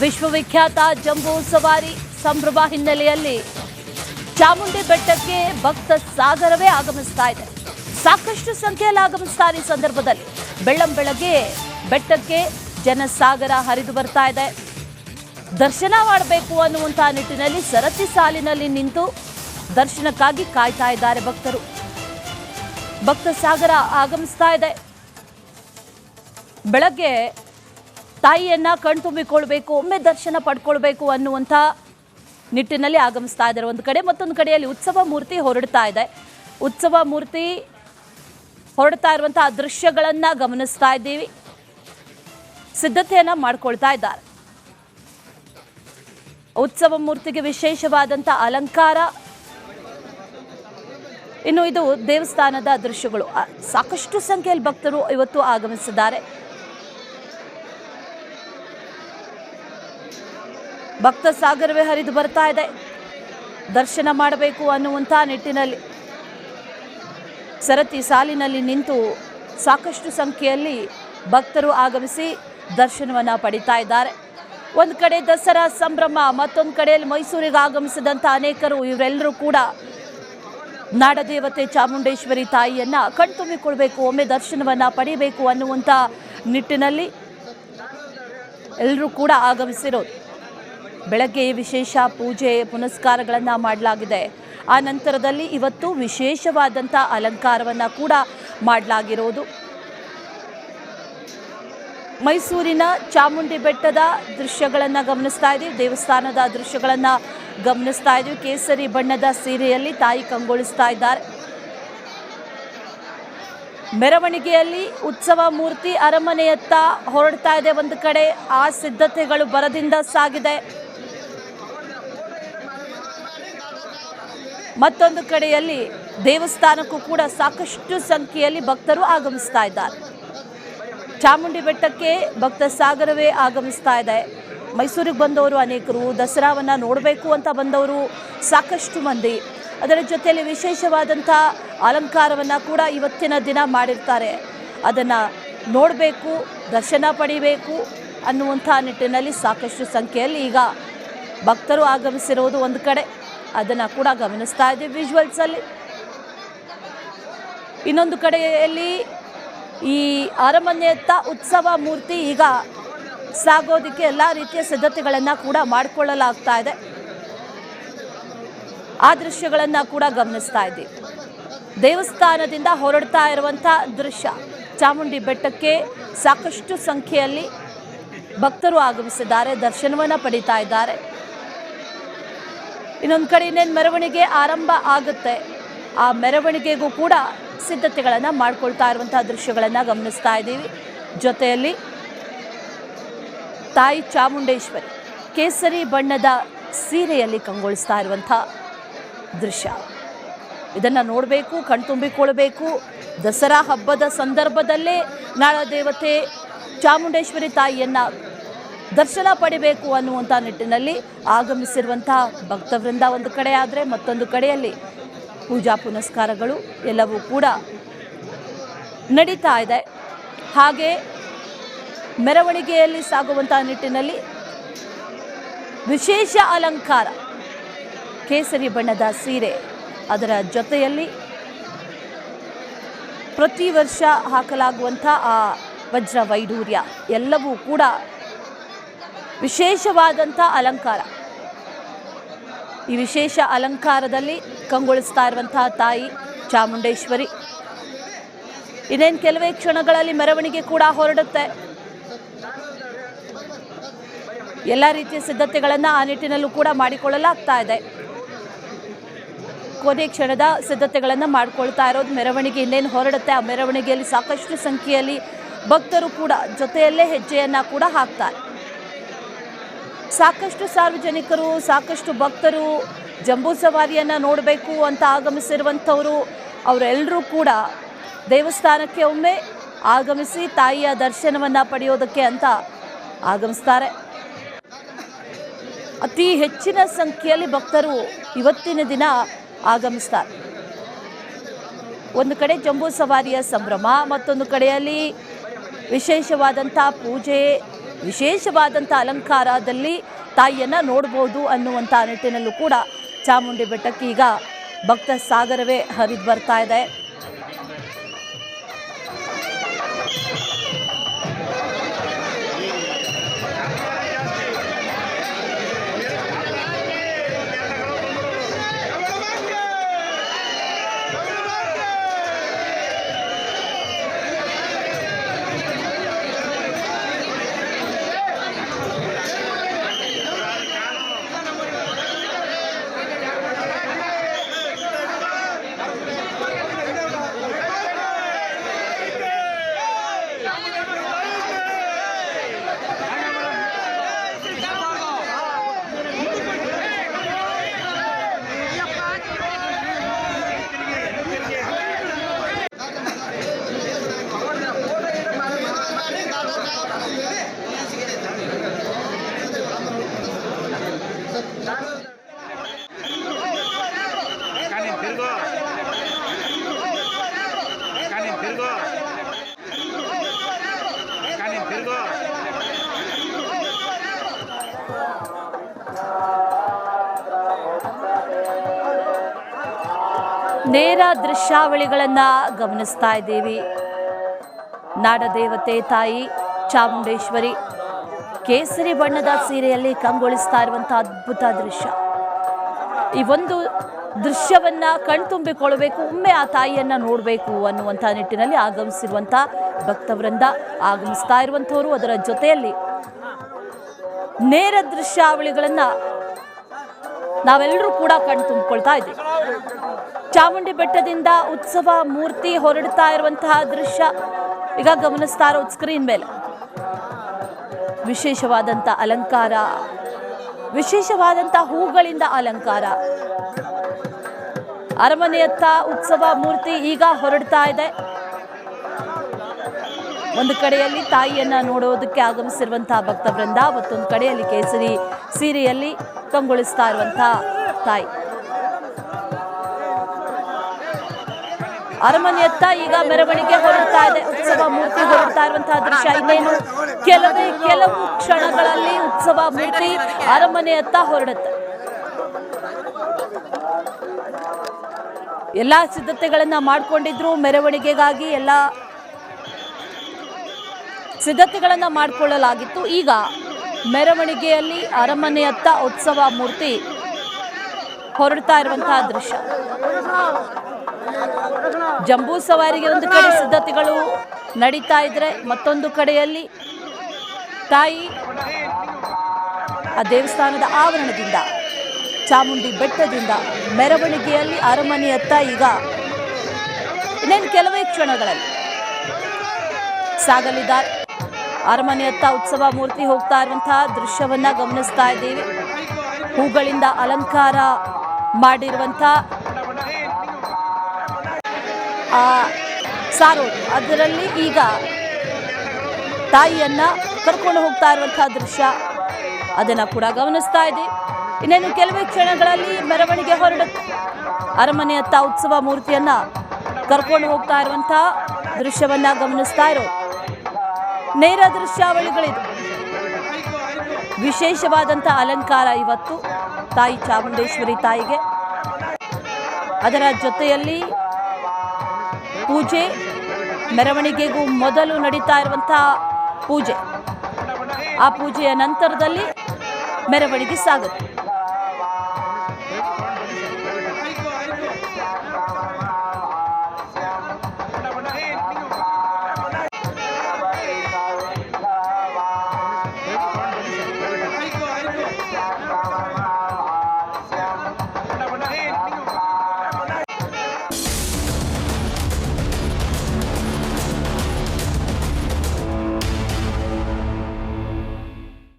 ವಿಶ್ವವಿಖ್ಯಾತ ಜಂಬೂ ಸವಾರಿ ಸಂಭ್ರಮ ಹಿನ್ನೆಲೆಯಲ್ಲಿ ಚಾಮುಂಡಿ ಬೆಟ್ಟಕ್ಕೆ ಭಕ್ತ ಸಾಗರವೇ ಆಗಮಿಸ್ತಾ ಇದೆ. ಸಾಕಷ್ಟು ಸಂಖ್ಯೆಯಲ್ಲಿ ಆಗಮಿಸ್ತಾರೆ. ಈ ಸಂದರ್ಭದಲ್ಲಿ ಬೆಳ್ಳಂಬೆಳಗ್ಗೆ ಬೆಟ್ಟಕ್ಕೆ ಜನಸಾಗರ ಹರಿದು ಬರ್ತಾ ಇದೆ. ದರ್ಶನ ಮಾಡಬೇಕು ಅನ್ನುವಂತಹ ನಿಟ್ಟಿನಲ್ಲಿ ಸರತಿ ಸಾಲಿನಲ್ಲಿ ನಿಂತು ದರ್ಶನಕ್ಕಾಗಿ ಕಾಯ್ತಾ ಇದ್ದಾರೆ ಭಕ್ತರು. ಭಕ್ತ ಸಾಗರ ಆಗಮಿಸ್ತಾ ಇದೆ. ಬೆಳಗ್ಗೆ ತಾಯಿಯನ್ನ ಕಣ್ತುಂಬಿಕೊಳ್ಬೇಕು, ಒಮ್ಮೆ ದರ್ಶನ ಪಡ್ಕೊಳ್ಬೇಕು ಅನ್ನುವಂಥ ನಿಟ್ಟಿನಲ್ಲಿ ಆಗಮಿಸ್ತಾ ಇದ್ದಾರೆ. ಒಂದು ಕಡೆ, ಮತ್ತೊಂದು ಕಡೆಯಲ್ಲಿ ಉತ್ಸವ ಮೂರ್ತಿ ಹೊರಡ್ತಾ ಇದೆ. ಉತ್ಸವ ಮೂರ್ತಿ ಹೊರಡ್ತಾ ಇರುವಂತಹ ದೃಶ್ಯಗಳನ್ನ ಗಮನಿಸ್ತಾ ಇದ್ದೀವಿ. ಸಿದ್ಧತೆಯನ್ನ ಮಾಡ್ಕೊಳ್ತಾ ಇದ್ದಾರೆ. ಉತ್ಸವ ಮೂರ್ತಿಗೆ ವಿಶೇಷವಾದಂಥ ಅಲಂಕಾರ. ಇನ್ನು ಇದು ದೇವಸ್ಥಾನದ ದೃಶ್ಯಗಳು. ಸಾಕಷ್ಟು ಸಂಖ್ಯೆಯಲ್ಲಿ ಭಕ್ತರು ಇವತ್ತು ಆಗಮಿಸಿದ್ದಾರೆ. ಭಕ್ತ ಸಾಗರವೇ ಹರಿದು ಬರ್ತಾ ಇದೆ. ದರ್ಶನ ಮಾಡಬೇಕು ಅನ್ನುವಂಥ ನಿಟ್ಟಿನಲ್ಲಿ ಸರತಿ ಸಾಲಿನಲ್ಲಿ ನಿಂತು ಸಾಕಷ್ಟು ಸಂಖ್ಯೆಯಲ್ಲಿ ಭಕ್ತರು ಆಗಮಿಸಿ ದರ್ಶನವನ್ನು ಪಡಿತಾ ಇದ್ದಾರೆ. ಒಂದು ಕಡೆ ದಸರಾ ಸಂಭ್ರಮ, ಮತ್ತೊಂದು ಕಡೆಯಲ್ಲಿ ಮೈಸೂರಿಗೆ ಆಗಮಿಸಿದಂಥ ಅನೇಕರು, ಇವರೆಲ್ಲರೂ ಕೂಡ ನಾಡದೇವತೆ ಚಾಮುಂಡೇಶ್ವರಿ ತಾಯಿಯನ್ನ ಕಣ್ತುಂಬಿಕೊಳ್ಬೇಕು, ಒಮ್ಮೆ ದರ್ಶನವನ್ನ ಪಡೆಯಬೇಕು ಅನ್ನುವಂಥ ನಿಟ್ಟಿನಲ್ಲಿ ಎಲ್ಲರೂ ಕೂಡ ಆಗಮಿಸಿರೋದು. ಬೆಳಗ್ಗೆ ವಿಶೇಷ ಪೂಜೆ ಪುನಸ್ಕಾರಗಳನ್ನು ಮಾಡಲಾಗಿದೆ. ಆ ನಂತರದಲ್ಲಿ ಇವತ್ತು ವಿಶೇಷವಾದಂಥ ಅಲಂಕಾರವನ್ನು ಕೂಡ ಮಾಡಲಾಗಿರೋದು. ಮೈಸೂರಿನ ಚಾಮುಂಡಿ ಬೆಟ್ಟದ ದೃಶ್ಯಗಳನ್ನು ಗಮನಿಸ್ತಾ ಇದ್ದೀವಿ. ದೇವಸ್ಥಾನದ ದೃಶ್ಯಗಳನ್ನು ಗಮನಿಸ್ತಾ ಇದ್ದೀವಿ. ಕೇಸರಿ ಬಣ್ಣದ ಸೀರೆಯಲ್ಲಿ ತಾಯಿ ಕಂಗೊಳಿಸ್ತಾ ಇದ್ದಾರೆ. ಮೆರವಣಿಗೆಯಲ್ಲಿ ಉತ್ಸವ ಮೂರ್ತಿ ಅರಮನೆಯತ್ತ ಹೊರಡ್ತಾ ಇದೆ. ಒಂದು ಕಡೆ ಆ ಸಿದ್ಧತೆಗಳು ಭರದಿಂದ ಸಾಗಿದೆ. ಮತ್ತೊಂದು ಕಡೆಯಲ್ಲಿ ದೇವಸ್ಥಾನಕ್ಕೂ ಕೂಡ ಸಾಕಷ್ಟು ಸಂಖ್ಯೆಯಲ್ಲಿ ಭಕ್ತರು ಆಗಮಿಸ್ತಾ ಇದ್ದಾರೆ. ಚಾಮುಂಡಿ ಬೆಟ್ಟಕ್ಕೆ ಭಕ್ತ ಸಾಗರವೇ ಆಗಮಿಸ್ತಾ ಇದೆ. ಮೈಸೂರಿಗೆ ಬಂದವರು ಅನೇಕರು, ದಸರಾವನ್ನು ನೋಡಬೇಕು ಅಂತ ಬಂದವರು ಸಾಕಷ್ಟು ಮಂದಿ. ಅದರ ಜೊತೆಯಲ್ಲಿ ವಿಶೇಷವಾದಂಥ ಅಲಂಕಾರವನ್ನು ಕೂಡ ಇವತ್ತಿನ ದಿನ ಮಾಡಿರ್ತಾರೆ. ಅದನ್ನು ನೋಡಬೇಕು, ದರ್ಶನ ಪಡಿಬೇಕು ಅನ್ನುವಂಥ ನಿಟ್ಟಿನಲ್ಲಿ ಸಾಕಷ್ಟು ಸಂಖ್ಯೆಯಲ್ಲಿ ಈಗ ಭಕ್ತರು ಆಗಮಿಸಿರೋದು ಒಂದು ಕಡೆ. ಅದನ್ನು ಕೂಡ ಗಮನಿಸ್ತಾ ಇದ್ದೀವಿ ವಿಜುವಲ್ಸಲ್ಲಿ. ಇನ್ನೊಂದು ಕಡೆಯಲ್ಲಿ ಈ ಅರಮನೆಯತ್ತ ಉತ್ಸವ ಮೂರ್ತಿ ಈಗ ಸಾಗೋದಕ್ಕೆ ಎಲ್ಲ ರೀತಿಯ ಸಿದ್ಧತೆಗಳನ್ನು ಕೂಡ ಮಾಡಿಕೊಳ್ಳಲಾಗ್ತಾ ಇದೆ. ಆ ದೃಶ್ಯಗಳನ್ನು ಕೂಡ ಗಮನಿಸ್ತಾ ಇದ್ದೀವಿ. ದೇವಸ್ಥಾನದಿಂದ ಹೊರಡ್ತಾ ಇರುವಂಥ ದೃಶ್ಯ. ಚಾಮುಂಡಿ ಬೆಟ್ಟಕ್ಕೆ ಸಾಕಷ್ಟು ಸಂಖ್ಯೆಯಲ್ಲಿ ಭಕ್ತರು ಆಗಮಿಸಿದ್ದಾರೆ, ದರ್ಶನವನ್ನು ಪಡಿತಾ ಇದ್ದಾರೆ. ಇನ್ನೊಂದು ಕಡೆ ಇನ್ನೇನು ಮೆರವಣಿಗೆ ಆರಂಭ ಆಗುತ್ತೆ. ಆ ಮೆರವಣಿಗೆಗೂ ಕೂಡ ಸಿದ್ಧತೆಗಳನ್ನು ಮಾಡ್ಕೊಳ್ತಾ ಇರುವಂಥ ದೃಶ್ಯಗಳನ್ನು ಗಮನಿಸ್ತಾ ಇದ್ದೀವಿ. ಜೊತೆಯಲ್ಲಿ ತಾಯಿ ಚಾಮುಂಡೇಶ್ವರಿ ಕೇಸರಿ ಬಣ್ಣದ ಸೀರೆಯಲ್ಲಿ ಕಂಗೊಳಿಸ್ತಾ ಇರುವಂಥ ದೃಶ್ಯ. ಇದನ್ನು ನೋಡಬೇಕು, ಕಣ್ತುಂಬಿಕೊಳ್ಬೇಕು. ದಸರಾ ಹಬ್ಬದ ಸಂದರ್ಭದಲ್ಲೇ ನಾಡದೇವತೆ ಚಾಮುಂಡೇಶ್ವರಿ ತಾಯಿಯನ್ನು ದರ್ಶನ ಪಡಿಬೇಕು ಅನ್ನುವಂಥ ನಿಟ್ಟಿನಲ್ಲಿ ಆಗಮಿಸಿರುವಂಥ ಭಕ್ತವೃಂದ ಒಂದು ಕಡೆ ಆದರೆ, ಮತ್ತೊಂದು ಕಡೆಯಲ್ಲಿ ಪೂಜಾ ಪುನಸ್ಕಾರಗಳು ಎಲ್ಲವೂ ಕೂಡ ನಡೀತಾ ಇದೆ. ಹಾಗೆ ಮೆರವಣಿಗೆಯಲ್ಲಿ ಸಾಗುವಂಥ ನಿಟ್ಟಿನಲ್ಲಿ ವಿಶೇಷ ಅಲಂಕಾರ, ಕೇಸರಿ ಬಣ್ಣದ ಸೀರೆ, ಅದರ ಜೊತೆಯಲ್ಲಿ ಪ್ರತಿ ವರ್ಷ ಹಾಕಲಾಗುವಂಥ ಆ ವಜ್ರ ವೈಢೂರ್ಯ ಎಲ್ಲವೂ ಕೂಡ ವಿಶೇಷವಾದಂಥ ಅಲಂಕಾರ. ಈ ವಿಶೇಷ ಅಲಂಕಾರದಲ್ಲಿ ಕಂಗೊಳಿಸ್ತಾ ಇರುವಂತಹ ತಾಯಿ ಚಾಮುಂಡೇಶ್ವರಿ. ಇನ್ನೇನು ಕೆಲವೇ ಕ್ಷಣಗಳಲ್ಲಿ ಮೆರವಣಿಗೆ ಕೂಡ ಹೊರಡುತ್ತೆ. ಎಲ್ಲ ರೀತಿಯ ಸಿದ್ಧತೆಗಳನ್ನು ಆ ನಿಟ್ಟಿನಲ್ಲೂ ಕೂಡ ಮಾಡಿಕೊಳ್ಳಲಾಗ್ತಾ ಇದೆ. ಕೊನೆ ಕ್ಷಣದ ಸಿದ್ಧತೆಗಳನ್ನು ಮಾಡಿಕೊಳ್ತಾ ಇರೋದು. ಮೆರವಣಿಗೆ ಇನ್ನೇನು ಹೊರಡುತ್ತೆ. ಆ ಮೆರವಣಿಗೆಯಲ್ಲಿ ಸಾಕಷ್ಟು ಸಂಖ್ಯೆಯಲ್ಲಿ ಭಕ್ತರು ಕೂಡ ಜೊತೆಯಲ್ಲೇ ಹೆಜ್ಜೆಯನ್ನು ಕೂಡ ಹಾಕ್ತಾರೆ. ಸಾಕಷ್ಟು ಸಾರ್ವಜನಿಕರು, ಸಾಕಷ್ಟು ಭಕ್ತರು ಜಂಬೂ ಸವಾರಿಯನ್ನು ನೋಡಬೇಕು ಅಂತ ಆಗಮಿಸಿರುವಂಥವರು ಅವರೆಲ್ಲರೂ ಕೂಡ ದೇವಸ್ಥಾನಕ್ಕೆ ಒಮ್ಮೆ ಆಗಮಿಸಿ ತಾಯಿಯ ದರ್ಶನವನ್ನು ಪಡೆಯೋದಕ್ಕೆ ಅಂತ ಆಗಮಿಸ್ತಾರೆ. ಅತಿ ಹೆಚ್ಚಿನ ಸಂಖ್ಯೆಯಲ್ಲಿ ಭಕ್ತರು ಇವತ್ತಿನ ದಿನ ಆಗಮಿಸ್ತಾರೆ. ಒಂದು ಕಡೆ ಜಂಬೂ ಸವಾರಿಯ ಸಂಭ್ರಮ, ಮತ್ತೊಂದು ಕಡೆಯಲ್ಲಿ ವಿಶೇಷವಾದಂಥ ಪೂಜೆ ವಿಶೇಷವಾದಂಥ ಅಲಂಕಾರದಲ್ಲಿ ತಾಯಿಯನ್ನು ನೋಡ್ಬೋದು ಅನ್ನುವಂಥ ನಿಟ್ಟಿನಲ್ಲೂ ಕೂಡ ಚಾಮುಂಡಿ ಬೆಟ್ಟಕ್ಕೆ ಈಗ ಭಕ್ತ ಸಾಗರವೇ ಹರಿದು ಬರ್ತಾ ಇದೆ. ನೇರ ದೃಶ್ಯಾವಳಿಗಳನ್ನು ಗಮನಿಸ್ತಾ ಇದ್ದೀವಿ. ನಾಡದೇವತೆ ತಾಯಿ ಚಾಮುಂಡೇಶ್ವರಿ ಕೇಸರಿ ಬಣ್ಣದ ಸೀರೆಯಲ್ಲಿ ಕಂಗೊಳಿಸ್ತಾ ಇರುವಂಥ ಅದ್ಭುತ ದೃಶ್ಯ. ಈ ಒಂದು ದೃಶ್ಯವನ್ನ ಕಣ್ತುಂಬಿಕೊಳ್ಳಬೇಕು, ಒಮ್ಮೆ ಆ ತಾಯಿಯನ್ನ ನೋಡಬೇಕು ಅನ್ನುವಂಥ ನಿಟ್ಟಿನಲ್ಲಿ ಆಗಮಿಸಿರುವಂಥ ಭಕ್ತವೃಂದ, ಆಗಮಿಸ್ತಾ ಇರುವಂಥವರು, ಅದರ ಜೊತೆಯಲ್ಲಿ ನೇರ ದೃಶ್ಯಾವಳಿಗಳನ್ನು ನಾವೆಲ್ಲರೂ ಕೂಡ ಕಣ್ತುಂಬಿಕೊಳ್ತಾ ಇದ್ದೀವಿ. ಚಾಮುಂಡಿ ಬೆಟ್ಟದಿಂದ ಉತ್ಸವ ಮೂರ್ತಿ ಹೊರಡ್ತಾ ಇರುವಂತಹ ದೃಶ್ಯ ಈಗ ಗಮನಿಸ್ತಾ ಇರೋ ಸ್ಕ್ರೀನ್ ಮೇಲೆ. ವಿಶೇಷವಾದಂಥ ಅಲಂಕಾರ, ವಿಶೇಷವಾದಂಥ ಹೂಗಳಿಂದ ಅಲಂಕಾರ. ಅರಮನೆಯತ್ತ ಉತ್ಸವ ಮೂರ್ತಿ ಈಗ ಹೊರಡ್ತಾ ಇದೆ. ಒಂದು ಕಡೆಯಲ್ಲಿ ತಾಯಿಯನ್ನ ನೋಡೋದಕ್ಕೆ ಆಗಮಿಸಿರುವಂತಹ ಭಕ್ತವೃಂದ, ಮತ್ತೊಂದು ಕಡೆಯಲ್ಲಿ ಕೇಸರಿ ಸೀರೆಯಲ್ಲಿ ಕಂಗೊಳಿಸ್ತಾ ಇರುವಂತಹ ತಾಯಿ. ಅರಮನೆಯತ್ತ ಈಗ ಮೆರವಣಿಗೆ ಹೊರಡ್ತಾ ಇದೆ, ಉತ್ಸವ ಮೂರ್ತಿ ಹೊರಡ್ತಾ ಇರುವಂತಹ ದೃಶ್ಯ. ಇನ್ನೇನು ಕೆಲವು ಕ್ಷಣಗಳಲ್ಲಿ ಉತ್ಸವ ಮೂರ್ತಿ ಅರಮನೆಯತ್ತ ಹೊರಡುತ್ತೆ. ಎಲ್ಲ ಸಿದ್ಧತೆಗಳನ್ನ ಮಾಡಿಕೊಂಡಿದ್ರು, ಮೆರವಣಿಗೆಗಾಗಿ ಎಲ್ಲ ಸಿದ್ಧತೆಗಳನ್ನ ಮಾಡಿಕೊಳ್ಳಲಾಗಿತ್ತು. ಈಗ ಮೆರವಣಿಗೆಯಲ್ಲಿ ಅರಮನೆಯತ್ತ ಉತ್ಸವ ಮೂರ್ತಿ ಹೊರಡ್ತಾ ಇರುವಂತಹ ದೃಶ್ಯ. ಜಂಬೂ ಸವಾರಿಗೆ ಒಂದು ಕಡೆ ಸಿದ್ಧತೆಗಳು ನಡೀತಾ ಇದ್ರೆ, ಮತ್ತೊಂದು ಕಡೆಯಲ್ಲಿ ತಾಯಿ ಆ ದೇವಸ್ಥಾನದ ಆವರಣದಿಂದ, ಚಾಮುಂಡಿ ಬೆಟ್ಟದಿಂದ ಮೆರವಣಿಗೆಯಲ್ಲಿ ಅರಮನೆಯತ್ತ ಈಗ ಇನ್ನೇನು ಕೆಲವೇ ಕ್ಷಣಗಳಲ್ಲಿ ಸಾಗಲಿದ್ದಾರೆ. ಅರಮನೆಯತ್ತ ಉತ್ಸವ ಮೂರ್ತಿ ಹೋಗ್ತಾ ಇರುವಂತಹ ದೃಶ್ಯವನ್ನ ಗಮನಿಸ್ತಾ ಇದ್ದೀವಿ. ಹೂಗಳಿಂದ ಅಲಂಕಾರ ಮಾಡಿರುವಂಥ ಸಾರೋದು, ಅದರಲ್ಲಿ ಈಗ ತಾಯಿಯನ್ನ ಕರ್ಕೊಂಡು ಹೋಗ್ತಾ ಇರುವಂತಹ ದೃಶ್ಯ, ಅದನ್ನು ಕೂಡ ಗಮನಿಸ್ತಾ ಇದ್ದೀವಿ. ಇನ್ನೇನು ಕೆಲವೇ ಕ್ಷಣಗಳಲ್ಲಿ ಮೆರವಣಿಗೆ ಹೊರಡುತ್ತೆ. ಅರಮನೆಯತ್ತ ಉತ್ಸವ ಮೂರ್ತಿಯನ್ನ ಕರ್ಕೊಂಡು ಹೋಗ್ತಾ ಇರುವಂತಹ ದೃಶ್ಯವನ್ನ ಗಮನಿಸ್ತಾ ಇರೋದು. ನೇರ ದೃಶ್ಯಾವಳಿಗಳಿದು. ವಿಶೇಷವಾದಂಥ ಅಲಂಕಾರ ಇವತ್ತು ತಾಯಿ ಚಾಮುಂಡೇಶ್ವರಿ ತಾಯಿಗೆ. ಅದರ ಜೊತೆಯಲ್ಲಿ ಪೂಜೆ, ಮೆರವಣಿಗೆಗೂ ಮೊದಲು ನಡೀತಾ ಇರುವಂತಹ ಪೂಜೆ, ಆ ಪೂಜೆಯ ನಂತರದಲ್ಲಿ ಮೆರವಣಿಗೆ ಸಾಗುತ್ತೆ.